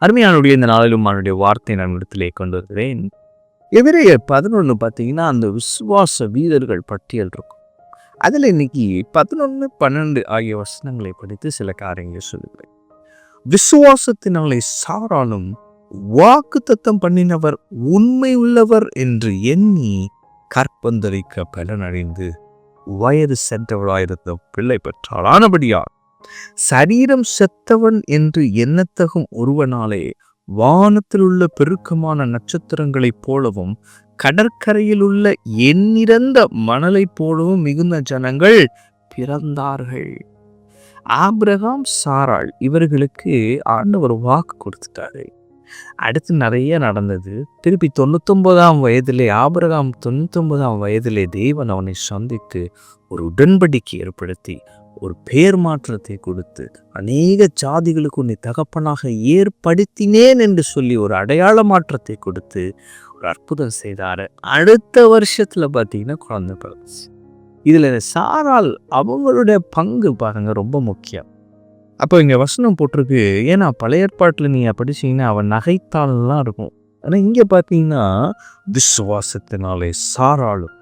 அருமையானுடைய இந்த நாளிலும் அவனுடைய வார்த்தை நான் இடத்திலே கொண்டு வருகிறேன். எபிரேயர் 11 பார்த்தீங்கன்னா அந்த விசுவாச வீரர்கள் பட்டியல் இருக்கும். அதில் இன்னைக்கு 11, 12 ஆகிய வசனங்களை படித்து சில காரியங்களை சொல்லுகிறேன். விசுவாசத்தினாலே சாராலும் வாக்குத்தத்தம் பண்ணினவர் உண்மை உள்ளவர் என்று எண்ணி கற்பந்தரிக்க பலனடைந்து வயது சென்றவராயிருந்த பிள்ளை பெற்றார். ஆனபடியார் சரீரம் செத்தவன் என்று எண்ணத்தகும் ஒருவனாலே வானத்தில் உள்ள பெருக்கமான நட்சத்திரங்களைப் போலவும் கடற்கரையில் உள்ள எண்ணிறந்த மணலைப் போலவும் மிகுந்த ஜனங்கள் பிறந்தார்கள். ஆபிரகாம், சாராள் இவர்களுக்கு ஆண்டவர் வாக்கு கொடுத்துட்டாரு. அடுத்து நிறைய நடந்தது. திருப்பி 99ஆம் வயதிலே ஆபிரகாம் 99ஆம் வயதிலே தேவன் அவனை சந்தித்து ஒரு உடன்படிக்கை ஏற்படுத்தி ஒரு பேர் மாற்றத்தை கொடுத்து அநேக ஜாதிகளுக்கு உன்னை தகப்பனாக ஏற்படுத்தினேன் என்று சொல்லி ஒரு அடையாள மாற்றத்தை கொடுத்து ஒரு அற்புதம் செய்தாரு. அடுத்த வருஷத்துல பார்த்தீங்கன்னா குழந்தை பிறந்துச்சு. இதுல சாராள் அவங்களுடைய பங்கு பாருங்க ரொம்ப முக்கியம். அப்போ இங்க வசனம் போட்டிருக்கு. ஏன்னா பழைய ஏற்பாட்டில் நீங்க படிச்சீங்கன்னா அவன் நகைத்தாள்லாம் இருக்கும். ஆனா இங்க பார்த்தீங்கன்னா விசுவாசத்தினாலே சாராளும்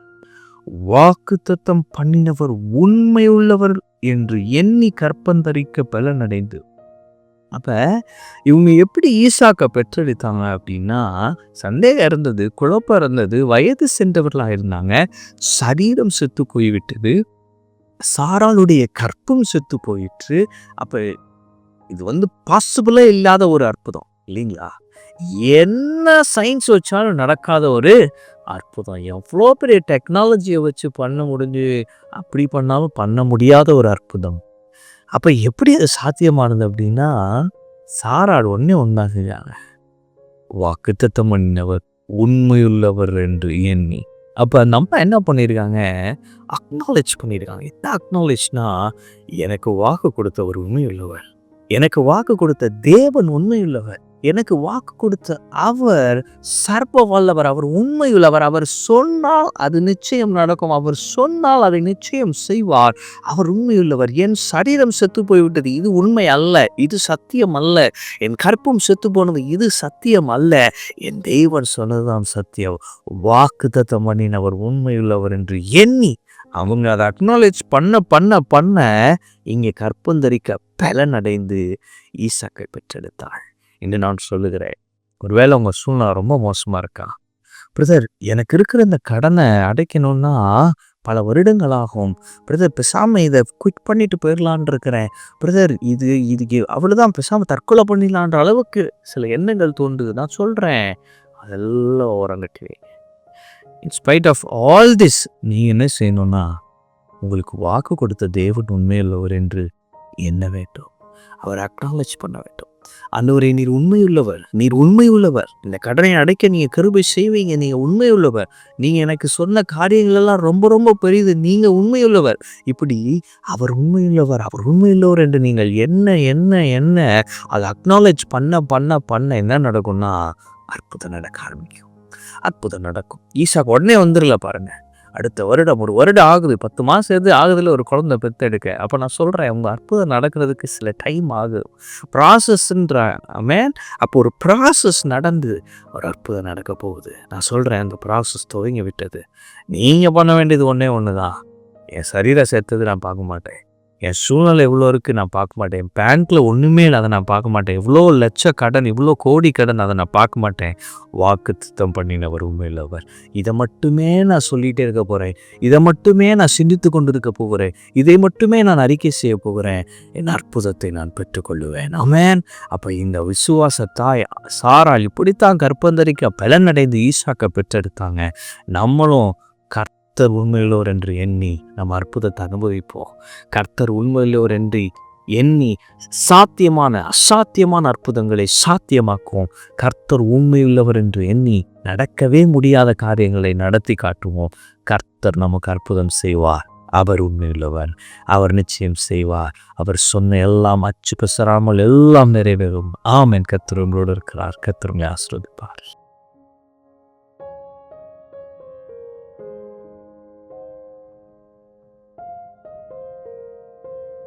வாக்குத்தத்தம் பண்ணினவர் உண்மையுள்ளவர் என்று எண்ணி கற்பந்தரிக்க பலனடைந்து. அப்ப இவங்க எப்படி ஈசாக்க பெற்றெடுத்தாங்க அப்படின்னா, சந்தேகம் இருந்தது, குழப்பம் இருந்தது, வயது சென்றவர்களா இருந்தாங்க, சரீரம் செத்து போய்விட்டது, சாராளுடைய கற்பும் செத்து போயிற்று. அப்ப இது பாசிபிளே இல்லாத ஒரு அற்புதம் இல்லைங்களா? என்ன சயின்ஸ் வச்சாலும் நடக்காத ஒரு அற்புதம். எவ்வளோ பெரிய டெக்னாலஜியை வச்சு பண்ண முடிஞ்சு அப்படி பண்ணாலும் பண்ண முடியாத ஒரு அற்புதம். அப்போ எப்படி அது சாத்தியமானது அப்படின்னா, சாராள் ஒன்றா செஞ்சாங்க. வாக்குத்தத்தம் பண்ணினவர் உண்மையுள்ளவர் என்று எண்ணி. அப்போ நம்ம என்ன பண்ணியிருக்காங்க? அக்னாலேஜ் பண்ணியிருக்காங்க. என்ன அக்னாலேஜ்னா, எனக்கு வாக்கு கொடுத்தவர் உண்மையுள்ளவர், எனக்கு வாக்கு கொடுத்த தேவன் உண்மையுள்ளவர், எனக்கு வாக்கு கொடுத்த அவர் சர்வ வல்லவர், அவர் உண்மையுள்ளவர், அவர் சொன்னால் அது நிச்சயம் நடக்கும், அவர் சொன்னால் அதை நிச்சயம் செய்வார், அவர் உண்மையுள்ளவர். என் சரீரம் செத்து போய்விட்டது, இது உண்மை அல்ல, இது சத்தியம் அல்ல. என் கற்பும் செத்து போனது, இது சத்தியம் அல்ல, என் தேவன் சொன்னதுதான் சத்தியம். வாக்குத்தத்தம் பண்ணினவர் உண்மையுள்ளவர் என்று எண்ணி அவங்க அதை அக்னாலேஜ் பண்ண இங்கே கற்பந்தரிக்க பலனடைந்து ஈசாக்கை பெற்றெடுத்தாள் என்று நான் சொல்லுகிறேன். ஒருவேளை உங்கள் சூழ்நிலை ரொம்ப மோசமாக இருக்கா? பிரதர், எனக்கு இருக்கிற இந்த கடனை அடைக்கணும்னா பல வருடங்களாகும் பிரதர், பேசாமல் இதை குவிட் பண்ணிட்டு போயிடலான் இருக்கிறேன் பிரதர், இதுக்கு அவ்வளோதான், பேசாமல் தற்கொலை பண்ணிடலான்ற அளவுக்கு சில எண்ணங்கள் தோன்றுது. நான் சொல்கிறேன், அதெல்லாம் ஓரங்கட்டுவேன். இன்ஸ்பைட் ஆஃப் ஆல் திஸ் நீங்கள் என்ன செய்யணும்னா, உங்களுக்கு வாக்கு கொடுத்த தேவன் உண்மையுள்ளவர் என்று எண்ண வேண்டும், அவர் அக்னாலேஜ் பண்ண வேண்டும். ஆண்டவரே, நீர் உண்மையுள்ளவர், நீர் உண்மையுள்ளவர், இந்த கடனை அடைக்க நீங்கள் கிருபை செய்வீங்க, நீங்கள் உண்மையுள்ளவர், நீங்கள் எனக்கு சொன்ன காரியங்கள் எல்லாம் ரொம்ப ரொம்ப பெரியது, நீங்கள் உண்மையுள்ளவர். இப்படி அவர் உண்மையுள்ளவர், அவர் உண்மையுள்ளவர் என்று நீங்கள் என்ன அதை அக்னாலேஜ் பண்ண என்ன நடக்கும்னா, அற்புதம் நடக்க ஆரம்பிக்கும், அற்புதம் நடக்கும். ஈசாக்கு உடனே வந்துடல பாருங்க. அடுத்த வருடம், ஒரு வருடம் ஆகுது, 10 மாதம் ஆகுதுல ஒரு குழந்தை பெற்றெடுக்க. அப்போ நான் சொல்கிறேன், உங்கள் அற்புதம் நடக்கிறதுக்கு சில டைம் ஆகுது, ப்ராசஸ்ன்ற அப்போ ஒரு ப்ராசஸ் நடந்து ஒரு அற்புதம் நடக்க போகுது. நான் சொல்கிறேன், அந்த ப்ராசஸ் துவங்கி விட்டது. நீங்கள் பண்ண வேண்டியது ஒன்று தான். என் சரீரம் சேர்த்தது நான் பார்க்க மாட்டேன், என் சூழ்நிலை எவ்வளோ இருக்குது நான் பார்க்க மாட்டேன், என் பேங்க்கில் ஒன்றுமே இல்லை அதை நான் பார்க்க மாட்டேன், இவ்வளோ லட்ச கடன், இவ்வளோ கோடி கடன் அதை நான் பார்க்க மாட்டேன். வாக்குத்தத்தம் பண்ணினவர் உண்மையுள்ளவர். இதை மட்டுமே நான் சொல்லிகிட்டே இருக்க போகிறேன், இதை மட்டுமே நான் சிந்தித்து கொண்டு இருக்க போகிறேன், இதை மட்டுமே நான் அறிக்கை செய்ய போகிறேன், என் அற்புதத்தை நான் பெற்றுக்கொள்ளுவேன். ஆமென். அப்போ இந்த விசுவாசத்தாய் சாராள் இப்படித்தான் கற்பந்தரிக்க பலனடைந்து ஈசாக்க பெற்றெடுத்தாங்க. நம்மளும் கர்த்தர் உண்மையுள்ளவர் என்று எண்ணி நம்ம அற்புதத்தை அனுபவிப்போம். கர்த்தர் உண்மையுள்ளவர் என்று எண்ணி அசாத்தியமான அற்புதங்களை சாத்தியமாக்குவோம். கர்த்தர் உண்மையுள்ளவர் என்று எண்ணி நடக்கவே முடியாத காரியங்களை நடத்தி காட்டுவோம். கர்த்தர் நமக்கு அற்புதம் செய்வார். அவர் உண்மையுள்ளவர், அவர் நிச்சயம் செய்வார். அவர் சொன்ன எல்லாம் அச்சு பெசராமல் எல்லாம் நிறைவேறும். ஆமென். கர்த்தர் உங்களோடு இருக்கிறார். கர்த்தர் உங்களை ஆசீர்வதிப்பார்.